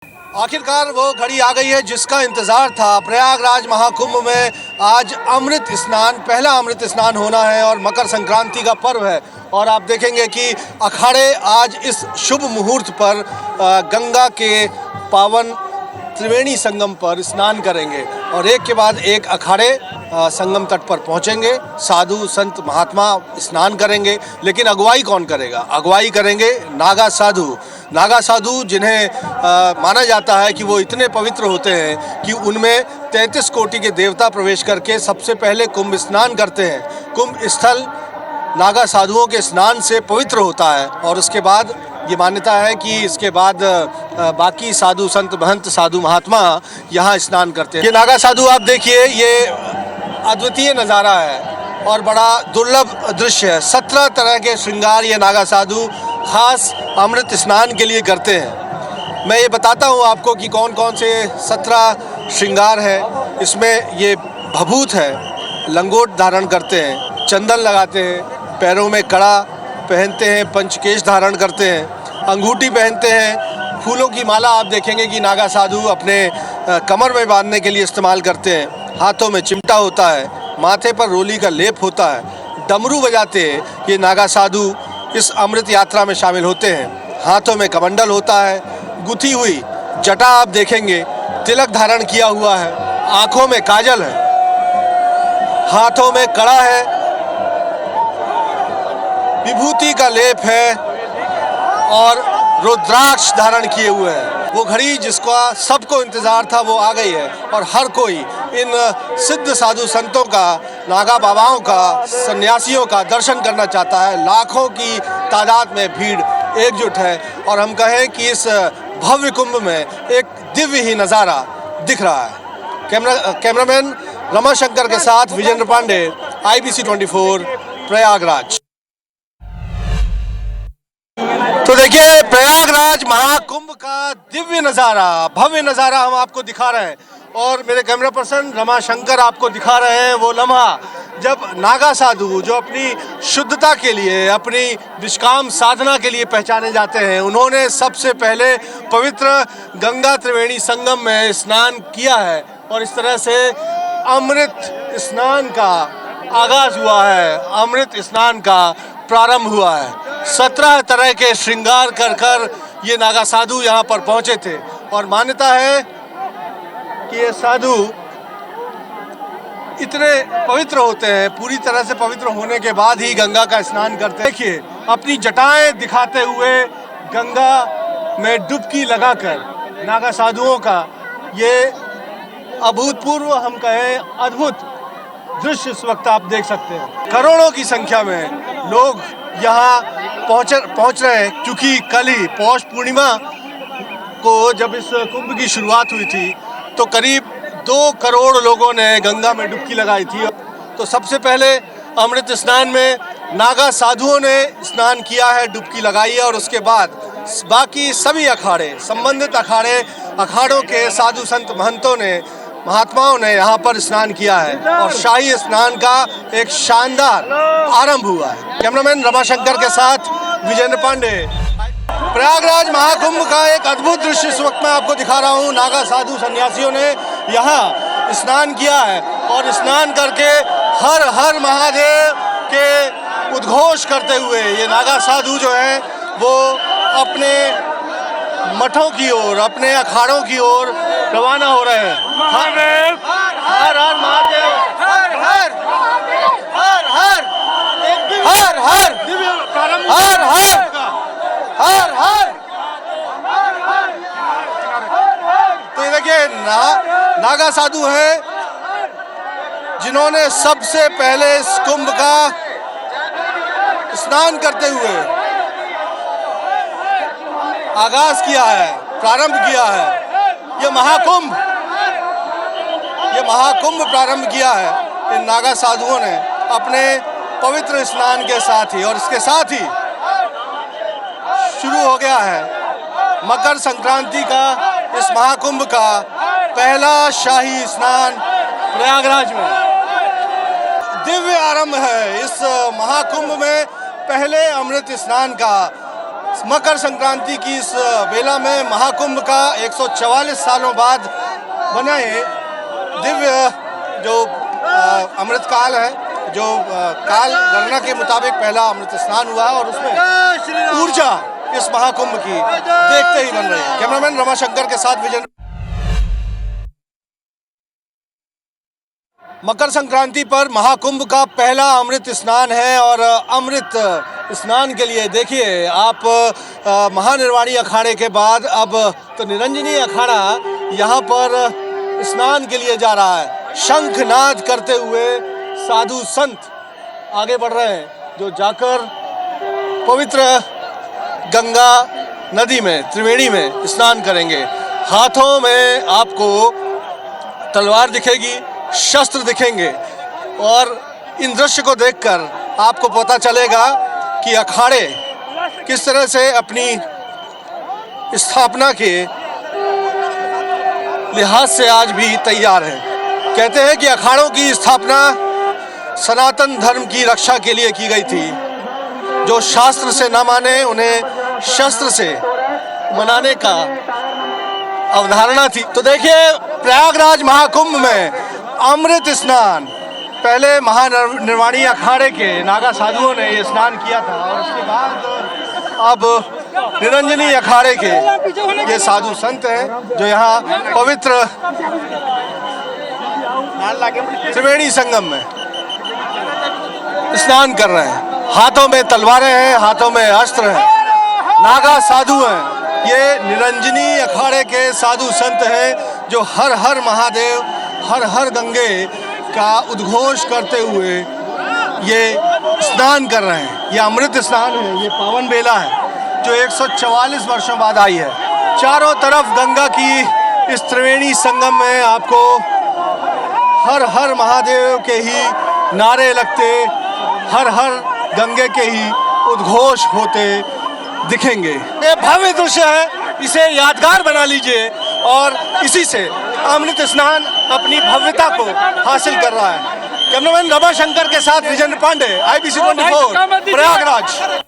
आखिरकार वो घड़ी आ गई है जिसका इंतज़ार था। प्रयागराज महाकुंभ में आज अमृत स्नान, पहला अमृत स्नान होना है और मकर संक्रांति का पर्व है। और आप देखेंगे कि अखाड़े आज इस शुभ मुहूर्त पर गंगा के पावन त्रिवेणी संगम पर स्नान करेंगे और एक के बाद एक अखाड़े संगम तट पर पहुंचेंगे। साधु संत महात्मा स्नान करेंगे, लेकिन अगुवाई कौन करेगा? अगुवाई करेंगे नागा साधु। नागा साधु जिन्हें माना जाता है कि वो इतने पवित्र होते हैं कि उनमें 33 कोटि के देवता प्रवेश करके सबसे पहले कुंभ स्नान करते हैं। कुंभ स्थल नागा साधुओं के स्नान से पवित्र होता है और उसके बाद ये मान्यता है कि इसके बाद बाकी साधु संत महंत साधु महात्मा यहाँ स्नान करते हैं। ये नागा साधु आप देखिए, ये अद्वितीय नज़ारा है और बड़ा दुर्लभ दृश्य है। 17 तरह के श्रृंगार ये नागा साधु खास अमृत स्नान के लिए करते हैं। मैं ये बताता हूँ आपको कि कौन कौन से 17 श्रृंगार है। इसमें ये भभूत है, लंगोट धारण करते हैं, चंदन लगाते हैं, पैरों में कड़ा पहनते हैं, पंचकेश धारण करते हैं, अंगूठी पहनते हैं, फूलों की माला आप देखेंगे कि नागा साधु अपने कमर में बांधने के लिए इस्तेमाल करते हैं। हाथों में चिमटा होता है, माथे पर रोली का लेप होता है, डमरू बजाते हैं। ये नागा साधु इस अमृत यात्रा में शामिल होते हैं। हाथों में कमंडल होता है, गुथी हुई जटा आप देखेंगे, तिलक धारण किया हुआ है, आँखों में काजल है, हाथों में कड़ा है, विभूति का लेप है और रुद्राक्ष धारण किए हुए हैं। वो घड़ी जिसका सबको इंतज़ार था वो आ गई है और हर कोई इन सिद्ध साधु संतों का, नागा बाबाओं का, सन्यासियों का दर्शन करना चाहता है। लाखों की तादाद में भीड़ एकजुट है और हम कहें कि इस भव्य कुंभ में एक दिव्य ही नज़ारा दिख रहा है। कैमरामैन रमाशंकर के साथ विजेंद्र पांडे, IBC 24 प्रयागराज। तो देखिए, प्रयागराज महाकुंभ का दिव्य नज़ारा, भव्य नज़ारा हम आपको दिखा रहे हैं और मेरे कैमरा पर्सन रमाशंकर आपको दिखा रहे हैं वो लम्हा जब नागा साधु, जो अपनी शुद्धता के लिए, अपनी निष्काम साधना के लिए पहचाने जाते हैं, उन्होंने सबसे पहले पवित्र गंगा त्रिवेणी संगम में स्नान किया है और इस तरह से अमृत स्नान का आगाज हुआ है, अमृत स्नान का प्रारंभ हुआ है। 17 तरह के श्रृंगार कर कर ये नागा साधु यहाँ पर पहुँचे थे और मान्यता है कि ये साधु इतने पवित्र होते हैं, पूरी तरह से पवित्र होने के बाद ही गंगा का स्नान करते हैं। देखिए, अपनी जटाएं दिखाते हुए गंगा में डुबकी लगाकर नागा साधुओं का ये अभूतपूर्व, हम कहें अद्भुत दृश्य इस वक्त आप देख सकते हैं। करोड़ों की संख्या में लोग यहाँ पहुँच रहे हैं, क्योंकि कल ही पौष पूर्णिमा को जब इस कुंभ की शुरुआत हुई थी तो करीब 2 करोड़ लोगों ने गंगा में डुबकी लगाई थी। तो सबसे पहले अमृत स्नान में नागा साधुओं ने स्नान किया है, डुबकी लगाई है और उसके बाद बाकी सभी अखाड़े, संबंधित अखाड़ों के साधु संत महंतों ने, महात्माओं ने यहाँ पर स्नान किया है और शाही स्नान का एक शानदार आरंभ हुआ है। कैमरामैन रमाशंकर के साथ विजेंद्र पांडे। प्रयागराज महाकुंभ का एक अद्भुत दृश्य इस वक्त मैं आपको दिखा रहा हूँ। नागा साधु सन्यासियों ने यहाँ स्नान किया है और स्नान करके हर हर महादेव के उद्घोष करते हुए ये नागा साधु जो हैं वो अपने मठों की ओर, अपने अखाड़ों की ओर रवाना हो रहे हैं। हर हर महादेव, हर हर हर हर हर हर हर हर हर। तो ये देखिए, नागा साधु हैं जिन्होंने सबसे पहले इस कुंभ का स्नान करते हुए आगाज किया है, प्रारंभ किया है। ये महाकुंभ प्रारंभ किया है इन नागा साधुओं ने अपने पवित्र स्नान के साथ ही। और इसके साथ ही शुरू हो गया है मकर संक्रांति का, इस महाकुंभ का पहला शाही स्नान प्रयागराज में। दिव्य आरंभ है इस महाकुंभ में पहले अमृत स्नान का। मकर संक्रांति की इस बेला में महाकुंभ का 144 सालों बाद बना है दिव्य जो अमृत काल है, जो काल गणना के मुताबिक पहला अमृत स्नान हुआ और उसमें ऊर्जा इस महाकुंभ की देखते ही बन रही है। कैमरामैन रमाशंकर के साथ विजय। मकर संक्रांति पर महाकुंभ का पहला अमृत स्नान है और अमृत स्नान के लिए देखिए आप महानिर्वाणी अखाड़े के बाद अब तो निरंजनी अखाड़ा यहाँ पर स्नान के लिए जा रहा है। शंखनाद करते हुए साधु संत आगे बढ़ रहे हैं, जो जाकर पवित्र गंगा नदी में त्रिवेणी में स्नान करेंगे। हाथों में आपको तलवार दिखेगी, शस्त्र दिखेंगे और इन दृश्य को देखकर आपको पता चलेगा कि अखाड़े किस तरह से अपनी स्थापना के लिहाज से आज भी तैयार हैं। कहते हैं कि अखाड़ों की स्थापना सनातन धर्म की रक्षा के लिए की गई थी। जो शास्त्र से न माने उन्हें शस्त्र से मनाने का अवधारणा थी। तो देखिए प्रयागराज महाकुंभ में अमृत स्नान पहले महानिर्वाणी अखाड़े के नागा साधुओं ने ये स्नान किया था और उसके बाद अब निरंजनी अखाड़े के ये साधु संत हैं जो यहाँ पवित्र त्रिवेणी संगम में स्नान कर रहे हैं। हाथों में तलवारें हैं, हाथों में अस्त्र हैं, नागा साधु हैं। ये निरंजनी अखाड़े के साधु संत हैं जो हर हर महादेव हर हर गंगे का उद्घोष करते हुए ये स्नान कर रहे हैं। ये अमृत स्नान है, ये पावन बेला है जो 144 वर्षों बाद आई है। चारों तरफ गंगा की इस त्रिवेणी संगम में आपको हर हर महादेव के ही नारे लगते, हर हर गंगे के ही उद्घोष होते दिखेंगे। ये भव्य दृश्य है, इसे यादगार बना लीजिए और इसी से अमृत स्नान अपनी भव्यता को हासिल कर रहा है। कैमरामैन रमाशंकर के साथ विजय पांडे, IBC 24 प्रयागराज।